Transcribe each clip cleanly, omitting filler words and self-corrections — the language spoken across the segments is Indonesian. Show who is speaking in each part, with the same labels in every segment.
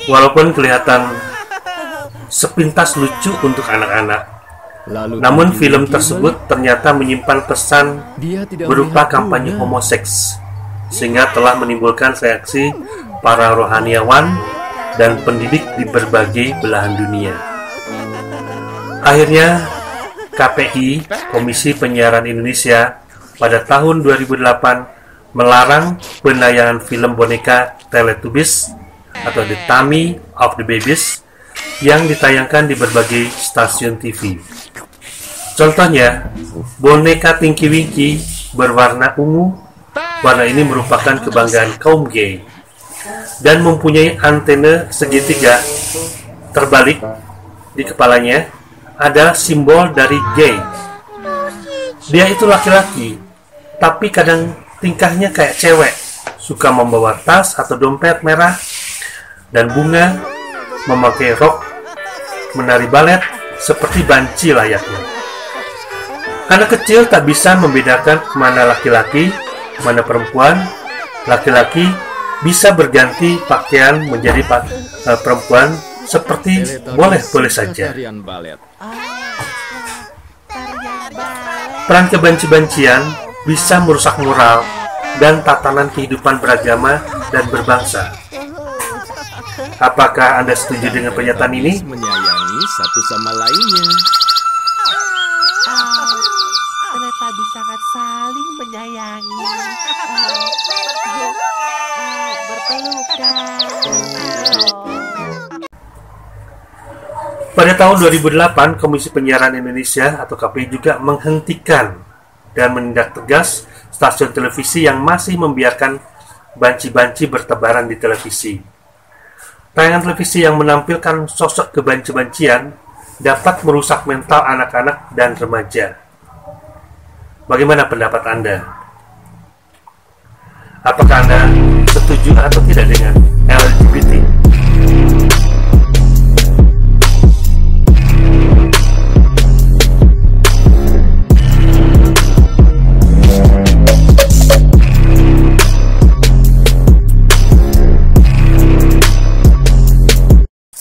Speaker 1: Walaupun kelihatan sepintas lucu untuk anak-anak, namun film tersebut ternyata menyimpan pesan berupa kampanye homoseks, sehingga telah menimbulkan reaksi para rohaniawan dan pendidik di berbagai belahan dunia. Akhirnya, KPI, Komisi Penyiaran Indonesia, pada tahun 2008 melarang penayangan film boneka Teletubbies atau The Tummy of the Babies yang ditayangkan di berbagai stasiun TV. Contohnya, boneka Tinky Winky berwarna ungu. Warna ini merupakan kebanggaan kaum gay dan mempunyai antena segitiga terbalik di kepalanya. Ada simbol dari gay. Dia itu laki-laki, tapi kadang tingkahnya kayak cewek, suka membawa tas atau dompet merah dan bunga, memakai rok, menari balet seperti banci layaknya. Anak kecil tak bisa membedakan mana laki-laki, mana perempuan. Laki-laki bisa berganti pakaian menjadi perempuan seperti boleh-boleh saja. Peran kebenci-bencian bisa merusak moral dan tatanan kehidupan beragama dan berbangsa. Apakah Anda setuju dengan pernyataan ini?
Speaker 2: Menyayangi satu sama lainnya.
Speaker 3: Teletubbies sangat saling menyayangi. Berpelukan.
Speaker 1: Pada tahun 2008, Komisi Penyiaran Indonesia atau KPI juga menghentikan dan menindak tegas stasiun televisi yang masih membiarkan banci-banci bertebaran di televisi. Tayangan televisi yang menampilkan sosok kebanci-bancian dapat merusak mental anak-anak dan remaja. Bagaimana pendapat Anda? Apakah Anda setuju atau tidak dengan LGBT?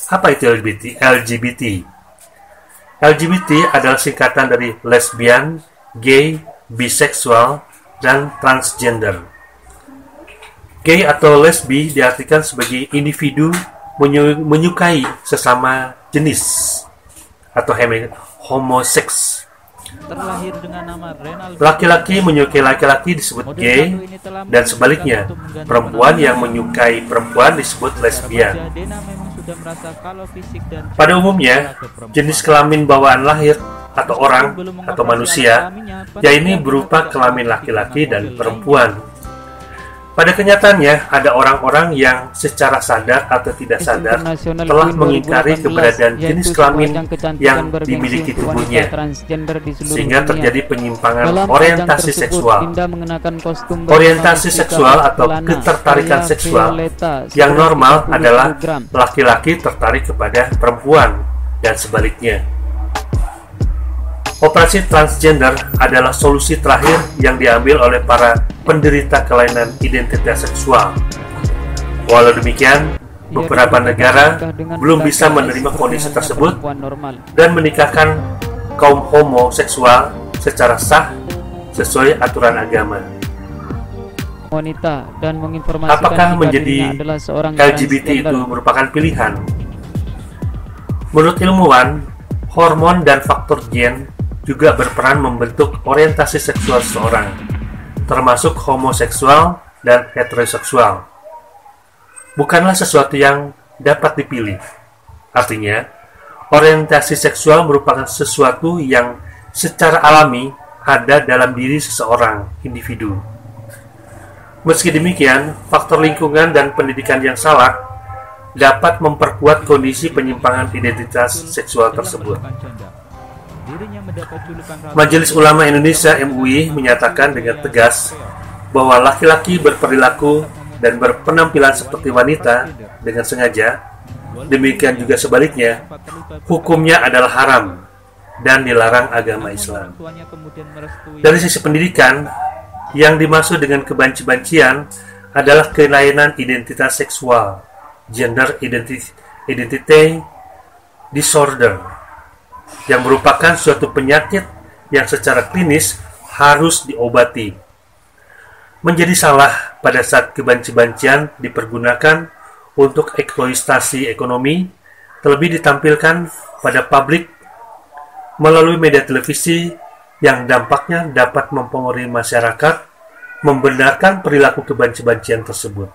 Speaker 1: Apa itu LGBT? LGBT adalah singkatan dari lesbian, gay, biseksual, dan transgender. Gay atau lesbi diartikan sebagai individu menyukai sesama jenis atau homoseks.
Speaker 4: Terlahir dengan nama Renal.
Speaker 1: Laki-laki menyukai laki-laki disebut gay, dan sebaliknya, perempuan yang menyukai perempuan disebut lesbian. Pada umumnya, jenis kelamin bawaan lahir atau orang atau manusia, yaitu berupa kelamin laki-laki dan perempuan. Pada kenyataannya, ada orang-orang yang secara sadar atau tidak sadar telah mengingkari keberadaan jenis kelamin yang dimiliki tubuhnya, sehingga terjadi penyimpangan orientasi seksual. Orientasi seksual atau ketertarikan seksual yang normal adalah laki-laki tertarik kepada perempuan dan sebaliknya. Operasi transgender adalah solusi terakhir yang diambil oleh para penderita kelainan identitas seksual. Walau demikian, beberapa negara belum bisa menerima kondisi tersebut dan menikahkan kaum homoseksual secara sah sesuai aturan agama. Apakah menjadi LGBT itu merupakan pilihan? Menurut ilmuwan, hormon dan faktor gen juga berperan membentuk orientasi seksual seseorang, termasuk homoseksual dan heteroseksual. Bukanlah sesuatu yang dapat dipilih. Artinya, orientasi seksual merupakan sesuatu yang secara alami ada dalam diri seseorang individu. Meski demikian, faktor lingkungan dan pendidikan yang salah dapat memperkuat kondisi penyimpangan identitas seksual tersebut. Majelis Ulama Indonesia (MUI) menyatakan dengan tegas bahwa laki-laki berperilaku dan berpenampilan seperti wanita dengan sengaja, demikian juga sebaliknya, hukumnya adalah haram dan dilarang agama Islam. Dari sisi pendidikan, yang dimaksud dengan kebanci-bancian adalah kelainan identitas seksual gender identity disorder, yang merupakan suatu penyakit yang secara klinis harus diobati. Menjadi salah pada saat kebenci-bencian dipergunakan untuk eksploitasi ekonomi, terlebih ditampilkan pada publik melalui media televisi yang dampaknya dapat mempengaruhi masyarakat membenarkan perilaku kebenci-bencian tersebut.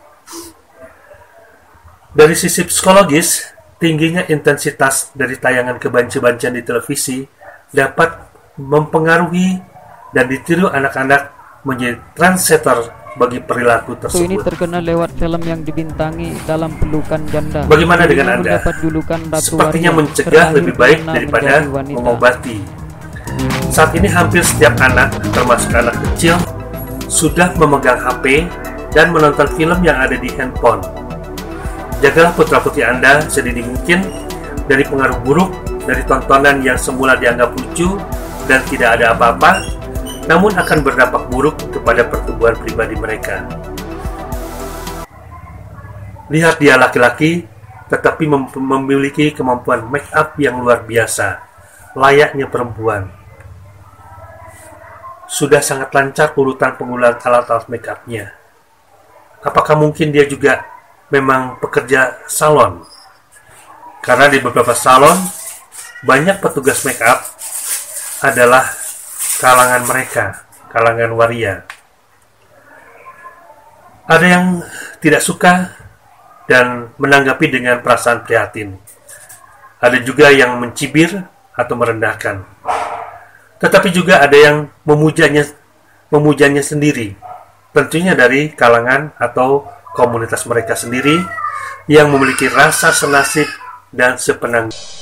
Speaker 1: Dari sisi psikologis, tingginya intensitas dari tayangan kebenci-bencian di televisi dapat mempengaruhi dan ditiru anak-anak menjadi trendsetter bagi perilaku tersebut.
Speaker 5: Ini terkenal lewat film yang dibintangi Dalam Pelukan Janda.
Speaker 1: Bagaimana dengan Anda?
Speaker 5: Ratu
Speaker 1: Sepertinya
Speaker 5: Waria,
Speaker 1: mencegah lebih baik
Speaker 5: pernah
Speaker 1: daripada
Speaker 5: menjadi wanita.
Speaker 1: mengobati. Saat ini hampir setiap anak, termasuk anak kecil, sudah memegang HP dan menonton film yang ada di handphone. Jagalah putra-putri Anda sedini mungkin dari pengaruh buruk dari tontonan yang semula dianggap lucu dan tidak ada apa-apa, namun akan berdampak buruk kepada pertumbuhan pribadi mereka. Lihat dia laki-laki, tetapi memiliki kemampuan make up yang luar biasa, layaknya perempuan. Sudah sangat lancar urutan penggunaan alat-alat make up-nya. Apakah mungkin dia juga memang pekerja salon? Karena di beberapa salon, banyak petugas make up adalah kalangan mereka, kalangan waria. Ada yang tidak suka dan menanggapi dengan perasaan prihatin. Ada juga yang mencibir atau merendahkan. Tetapi juga ada yang memujanya sendiri, tentunya dari kalangan atau komunitas mereka sendiri yang memiliki rasa senasib dan sepenanggung.